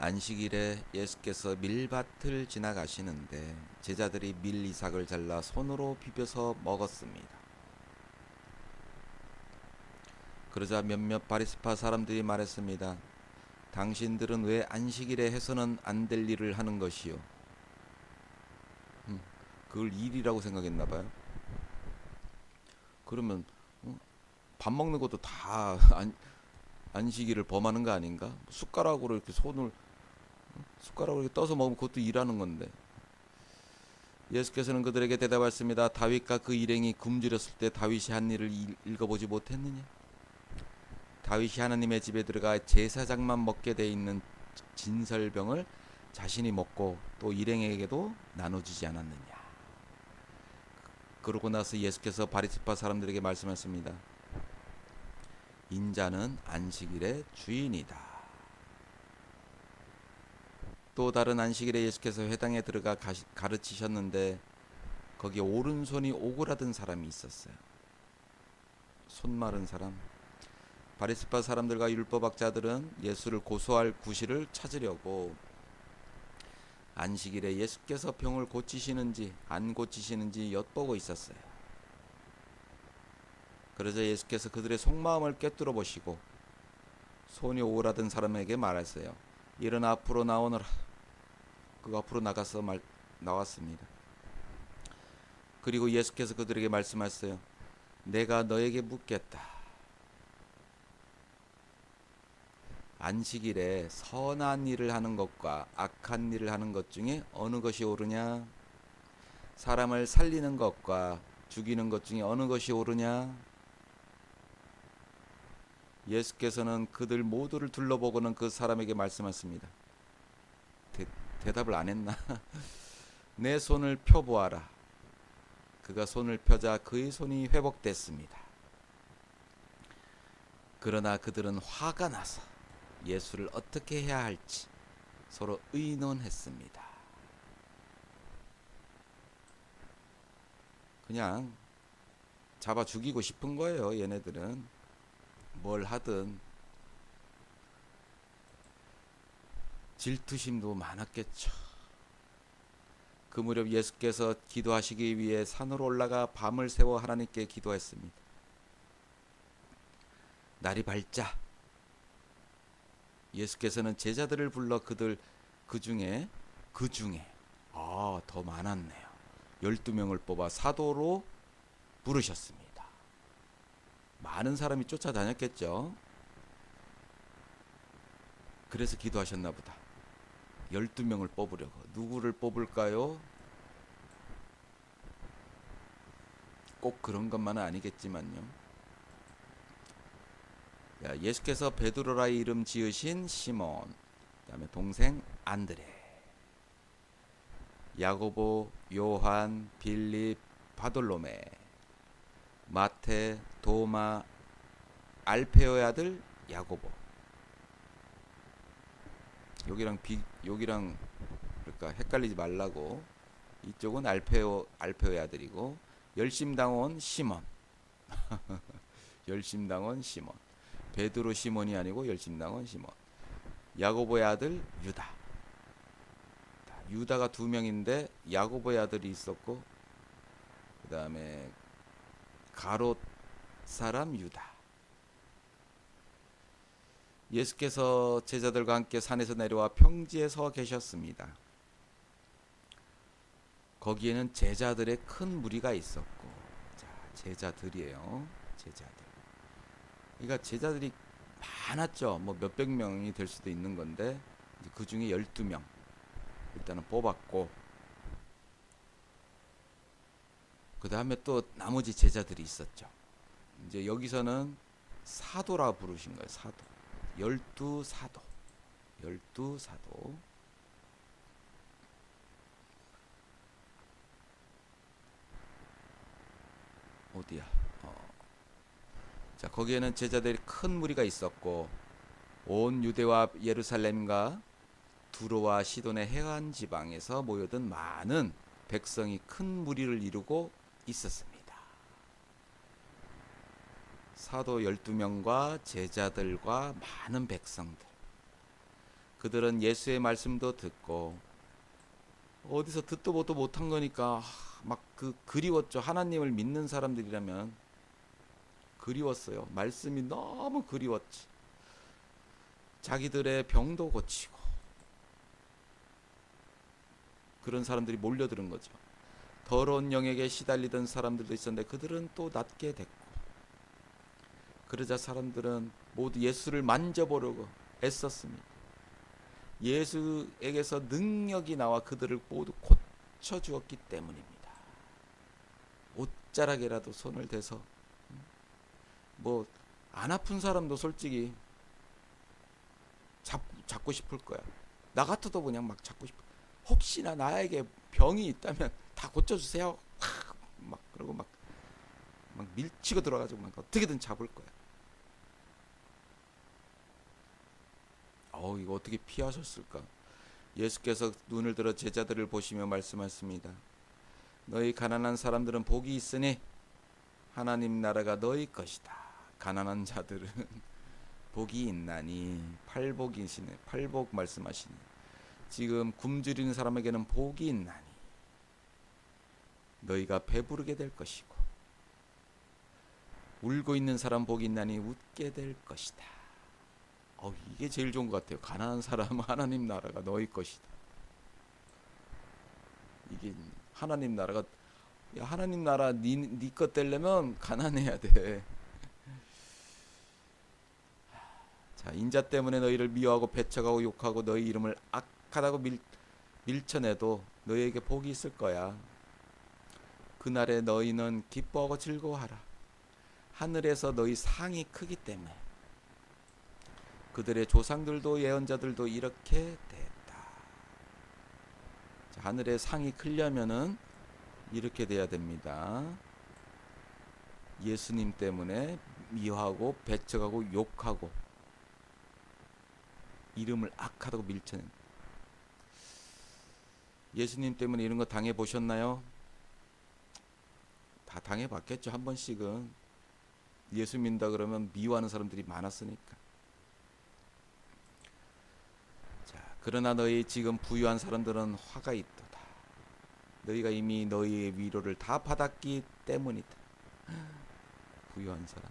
안식일에 예수께서 밀밭을 지나가시는데 제자들이 밀 이삭을 잘라 손으로 비벼서 먹었습니다. 그러자 몇몇 바리새파 사람들이 말했습니다. 당신들은 왜 안식일에 해서는 안 될 일을 하는 것이요? 그걸 일이라고 생각했나 봐요. 그러면 밥 먹는 것도 다 안식일을 범하는 거 아닌가? 숟가락으로 이렇게 숟가락으로 이렇게 떠서 먹으면 그것도 일하는 건데. 예수께서는 그들에게 대답하였습니다. 다윗과 그 일행이 굶주렸을 때 다윗이 한 일을 읽어보지 못했느냐? 다윗이 하나님의 집에 들어가 제사장만 먹게 돼 있는 진설병을 자신이 먹고 또 일행에게도 나눠주지 않았느냐? 그러고 나서 예수께서 바리새파 사람들에게 말씀하셨습니다. 인자는 안식일의 주인이다. 또 다른 안식일에 예수께서 회당에 들어가 가르치셨는데 거기 오른손이 오그라든 사람이 있었어요. 손 마른 사람. 바리새파 사람들과 율법학자들은 예수를 고소할 구실을 찾으려고 안식일에 예수께서 병을 고치시는지 안 고치시는지 엿보고 있었어요. 그러자 예수께서 그들의 속마음을 꿰뚫어 보시고 손이 오그라든 사람에게 말하세요. 일어나 앞으로 나오너라. 그 앞으로 나가서 나왔습니다. 그리고 예수께서 그들에게 말씀하셨어요. 내가 너에게 묻겠다. 안식일에 선한 일을 하는 것과 악한 일을 하는 것 중에 어느 것이 옳으냐? 사람을 살리는 것과 죽이는 것 중에 어느 것이 옳으냐? 예수께서는 그들 모두를 둘러보고는 그 사람에게 말씀하십니다. 대답을 안 했나? 내 손을 펴보아라. 그가 손을 펴자 그의 손이 회복됐습니다. 그러나 그들은 화가 나서 예수를 어떻게 해야 할지 서로 의논했습니다. 그냥 잡아 죽이고 싶은 거예요. 얘네들은 뭘 하든. 질투심도 많았겠죠. 그 무렵 예수께서 기도하시기 위해 산으로 올라가 밤을 새워 하나님께 기도했습니다. 날이 밝자 예수께서는 제자들을 불러 그들 그 중에 더 많았네요. 12명을 뽑아 사도로 부르셨습니다. 많은 사람이 쫓아다녔겠죠. 그래서 기도하셨나 보다. 12명을 뽑으려고. 누구를 뽑을까요? 꼭 그런 것만은 아니겠지만요. 예수께서 베드로라의 이름 지으신 시몬, 그다음에 동생 안드레, 야고보, 요한, 빌립, 바돌로메, 마테, 도마, 알페오의 아들 야고보. 여기랑 그러니까 헷갈리지 말라고. 이쪽은 알페오의 아들이고 열심당원 시몬. 열심당원 시몬. 베드로 시몬이 아니고 열심당원 시몬. 야고보의 아들 유다. 유다가 2명인데 야고보의 아들이 있었고 그 다음에 가롯 사람 유다. 예수께서 제자들과 함께 산에서 내려와 평지에 서 계셨습니다. 거기에는 제자들의 큰 무리가 있었고, 자, 제자들이에요. 제자들. 그러니까 제자들이 많았죠. 뭐 몇백 명이 될 수도 있는 건데 그 중에 12명 일단은 뽑았고, 그 다음에 또 나머지 제자들이 있었죠. 이제 여기서는 사도라 부르신 거예요. 사도. 12사도. 12사도. 어디야? 자, 거기에는 제자들이 큰 무리가 있었고 온 유대와 예루살렘과 두로와 시돈의 해안 지방에서 모여든 많은 백성이 큰 무리를 이루고 있었습니다. 사도 12명과 제자들과 많은 백성들. 그들은 예수의 말씀도 듣고 어디서 듣도 보도 못한 거니까 막 그리웠죠. 하나님을 믿는 사람들이라면 그리웠어요. 말씀이 너무 그리웠지. 자기들의 병도 고치고 그런 사람들이 몰려드는 거죠. 더러운 영에게 시달리던 사람들도 있었는데 그들은 또 낫게 됐고, 그러자 사람들은 모두 예수를 만져보려고 애썼습니다. 예수에게서 능력이 나와 그들을 모두 고쳐주었기 때문입니다. 옷자락에라도 손을 대서, 뭐 안 아픈 사람도 솔직히 잡고 싶을 거야. 나 같아도 그냥 막 잡고 싶어. 혹시나 나에게 병이 있다면 다 고쳐주세요. 막 그러고 막 밀치고 들어가지고 막 어떻게든 잡을 거야. 이거 어떻게 피하셨을까? 예수께서 눈을 들어 제자들을 보시며 말씀하십니다. 너희 가난한 사람들은 복이 있으니 하나님 나라가 너희 것이다. 가난한 자들은 복이 있나니. 팔복이시네. 팔복 말씀하시네. 지금 굶주리는 사람에게는 복이 있나니 너희가 배부르게 될 것이고, 울고 있는 사람 복이 있나니 웃게 될 것이다. 이게 제일 좋은 것 같아요. 가난한 사람은 하나님 나라가 너희 것이다. 이게 하나님 나라가, 하나님 나라 네 것 되려면 가난해야 돼. 자, 인자 때문에 너희를 미워하고 배척하고 욕하고 너희 이름을 악하다고 밀쳐내도 너희에게 복이 있을 거야. 그날에 너희는 기뻐하고 즐거워하라. 하늘에서 너희 상이 크기 때문에. 그들의 조상들도 예언자들도 이렇게 됐다. 자, 하늘의 상이 크려면은 이렇게 돼야 됩니다. 예수님 때문에 미워하고 배척하고 욕하고 이름을 악하다고 밀쳐낸. 예수님 때문에 이런 거 당해보셨나요? 다 당해봤겠죠. 한 번씩은. 예수 믿는다 그러면 미워하는 사람들이 많았으니까. 자, 그러나 너희 지금 부유한 사람들은 화가 있도다. 너희가 이미 너희의 위로를 다 받았기 때문이다. 부유한 사람.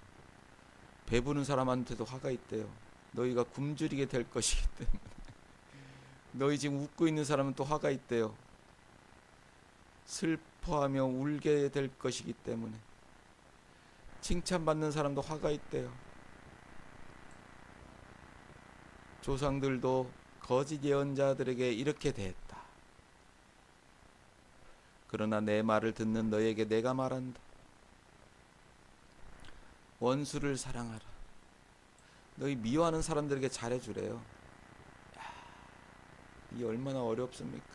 배부른 사람한테도 화가 있대요. 너희가 굶주리게 될 것이기 때문에. 너희 지금 웃고 있는 사람은 또 화가 있대요. 슬퍼하며 울게 될 것이기 때문에. 칭찬받는 사람도 화가 있대요. 조상들도 거짓 예언자들에게 이렇게 대했다. 그러나 내 말을 듣는 너희에게 내가 말한다. 원수를 사랑하라. 너희 미워하는 사람들에게 잘해주래요. 이게 얼마나 어렵습니까?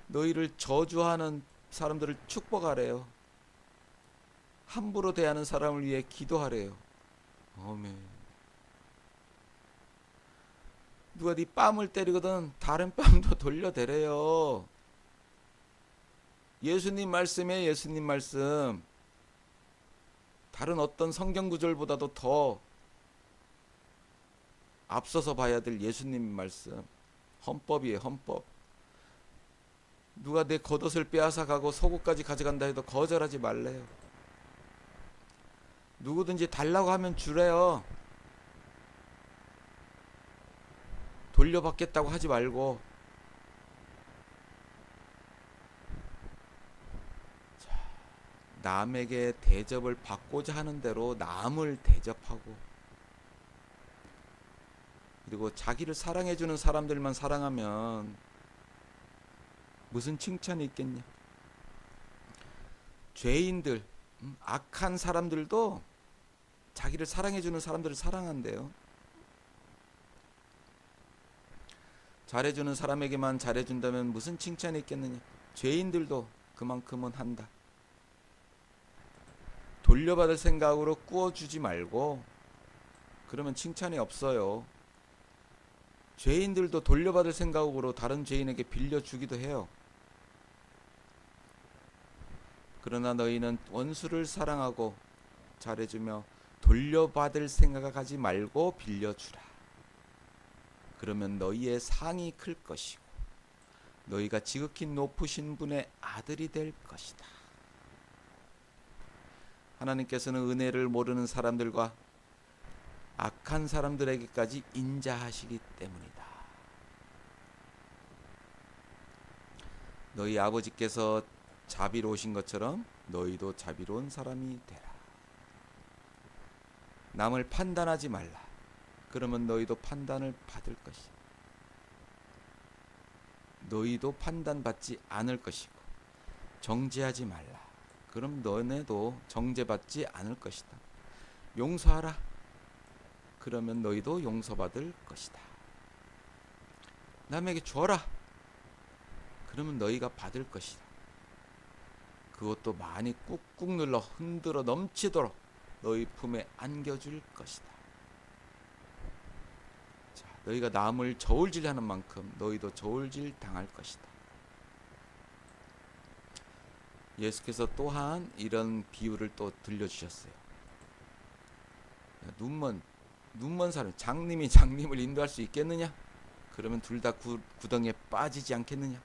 너희를 저주하는 사람들을 축복하래요. 함부로 대하는 사람을 위해 기도하래요. 아멘. 누가 네 뺨을 때리거든 다른 뺨도 돌려대래요. 예수님 말씀에 예수님 말씀. 다른 어떤 성경 구절보다도 더 앞서서 봐야 될 예수님 말씀. 헌법이에요. 헌법. 누가 내 겉옷을 빼앗아 가고 속옷까지 가져간다 해도 거절하지 말래요. 누구든지 달라고 하면 주래요. 돌려받겠다고 하지 말고. 자, 남에게 대접을 받고자 하는 대로 남을 대접하고, 그리고 자기를 사랑해주는 사람들만 사랑하면 무슨 칭찬이 있겠냐. 죄인들, 악한 사람들도 자기를 사랑해주는 사람들을 사랑한대요. 잘해주는 사람에게만 잘해준다면 무슨 칭찬이 있겠느냐. 죄인들도 그만큼은 한다. 돌려받을 생각으로 꾸어주지 말고, 그러면 칭찬이 없어요. 죄인들도 돌려받을 생각으로 다른 죄인에게 빌려주기도 해요. 그러나 너희는 원수를 사랑하고 잘해주며 돌려받을 생각하지 말고 빌려주라. 그러면 너희의 상이 클 것이고 너희가 지극히 높으신 분의 아들이 될 것이다. 하나님께서는 은혜를 모르는 사람들과 악한 사람들에게까지 인자하시기 때문이다. 너희 아버지께서 자비로우신 것처럼 너희도 자비로운 사람이 되라. 남을 판단하지 말라. 그러면 너희도 판단을 받을 것이다. 너희도 판단받지 않을 것이고 정죄하지 말라. 그럼 너네도 정죄받지 않을 것이다. 용서하라. 그러면 너희도 용서받을 것이다. 남에게 주어라. 그러면 너희가 받을 것이다. 그것도 많이 꾹꾹 눌러 흔들어 넘치도록 너희 품에 안겨줄 것이다. 자, 너희가 남을 저울질하는 만큼 너희도 저울질 당할 것이다. 예수께서 또한 이런 비유를 또 들려주셨어요. 눈먼 사람, 장님이 장님을 인도할 수 있겠느냐? 그러면 둘 다 구덩이에 빠지지 않겠느냐?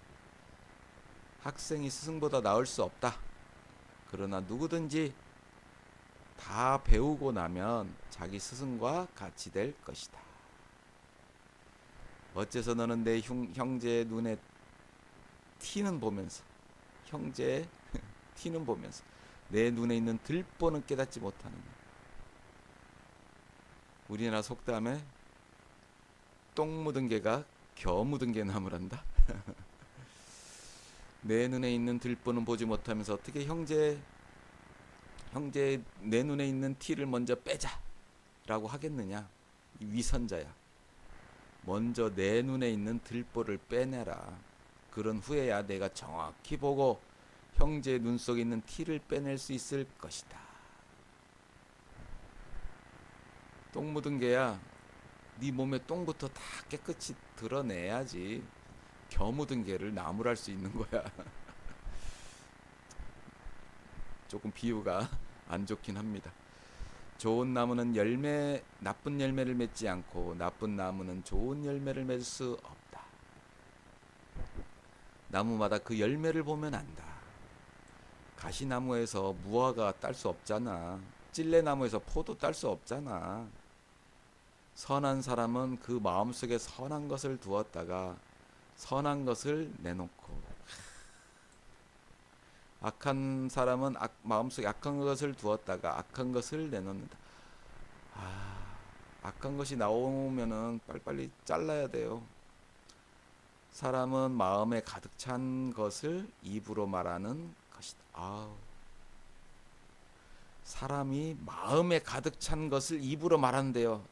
학생이 스승보다 나을 수 없다. 그러나 누구든지 다 배우고 나면 자기 스승과 같이 될 것이다. 어째서 너는 내 형제의 눈에 티는 보면서 형제의 티는 보면서 내 눈에 있는 들보는 깨닫지 못하느냐. 우리나라 속담에 똥 묻은 개가 겨 묻은 개 나무란다. 내 눈에 있는 들보는 보지 못하면서 어떻게 형제 내 눈에 있는 티를 먼저 빼자라고 하겠느냐. 이 위선자야. 먼저 내 눈에 있는 들보를 빼내라. 그런 후에야 내가 정확히 보고 형제의 눈 속에 있는 티를 빼낼 수 있을 것이다. 똥 묻은 개야, 네 몸에 똥부터 다 깨끗이 드러내야지 겨 묻은 개를 나무랄 수 있는 거야. 조금 비유가 안 좋긴 합니다. 좋은 나무는 나쁜 열매를 맺지 않고 나쁜 나무는 좋은 열매를 맺을 수 없다. 나무마다 그 열매를 보면 안다. 가시나무에서 무화과 딸 수 없잖아. 찔레나무에서 포도 딸 수 없잖아. 선한 사람은 그 마음속에 선한 것을 두었다가 선한 것을 내놓고, 악한 사람은 마음속에 악한 것을 두었다가 악한 것을 내놓는다. 악한 것이 나오면은 빨리빨리 잘라야 돼요. 사람은 마음에 가득 찬 것을 입으로 말하는 것이다. 사람이 마음에 가득 찬 것을 입으로 말한대요.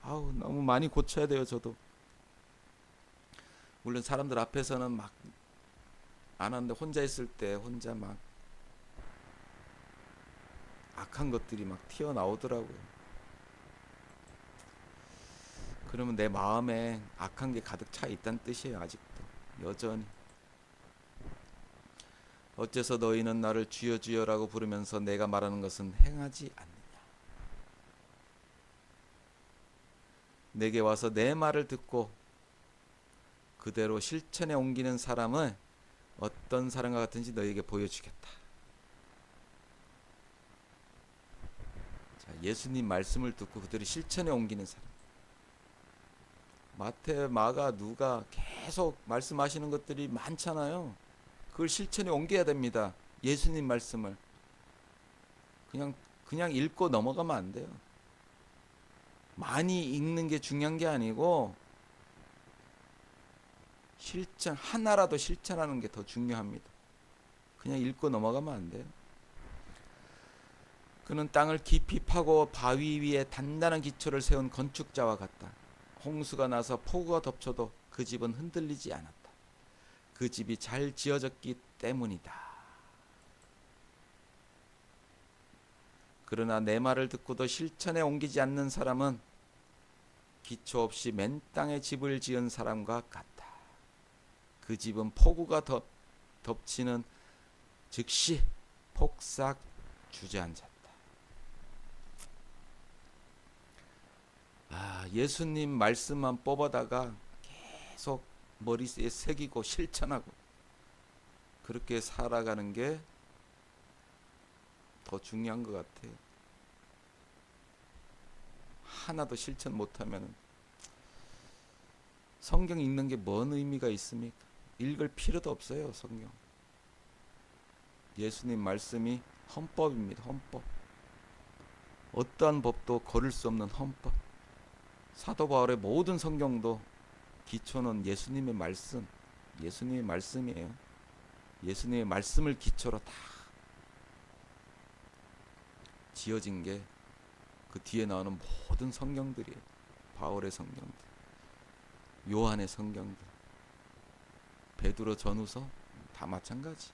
너무 많이 고쳐야 돼요. 저도 물론 사람들 앞에서는 막 안 하는데 혼자 있을 때 혼자 막 악한 것들이 막 튀어나오더라고요. 그러면 내 마음에 악한 게 가득 차 있다는 뜻이에요. 아직도 여전히. 어째서 너희는 나를 주여 주여라고 부르면서 내가 말하는 것은 행하지 않느냐. 내게 와서 내 말을 듣고 그대로 실천에 옮기는 사람은 어떤 사람과 같은지 너희에게 보여주겠다. 자, 예수님 말씀을 듣고 그대로 실천에 옮기는 사람. 마태, 마가, 누가 계속 말씀하시는 것들이 많잖아요. 그걸 실천에 옮겨야 됩니다. 예수님 말씀을 그냥 읽고 넘어가면 안 돼요. 많이 읽는 게 중요한 게 아니고 실천, 하나라도 실천하는 게 더 중요합니다. 그냥 읽고 넘어가면 안 돼요. 그는 땅을 깊이 파고 바위 위에 단단한 기초를 세운 건축자와 같다. 홍수가 나서 폭우가 덮쳐도 그 집은 흔들리지 않았다. 그 집이 잘 지어졌기 때문이다. 그러나 내 말을 듣고도 실천에 옮기지 않는 사람은 기초 없이 맨 땅에 집을 지은 사람과 같다. 그 집은 폭우가 덮치는 즉시 폭삭 주저앉았다. 예수님 말씀만 뽑아다가 계속 머리에 새기고 실천하고 그렇게 살아가는 게 더 중요한 것 같아요. 하나도 실천 못하면 성경 읽는 게 뭔 의미가 있습니까? 읽을 필요도 없어요. 성경. 예수님 말씀이 헌법입니다. 헌법. 어떠한 법도 거를 수 없는 헌법. 사도 바울의 모든 성경도 기초는 예수님의 말씀, 예수님의 말씀이에요. 예수님의 말씀을 기초로 다 지어진 게 그 뒤에 나오는 모든 성경들이에요. 바울의 성경들, 요한의 성경들, 베드로 전후서 다 마찬가지.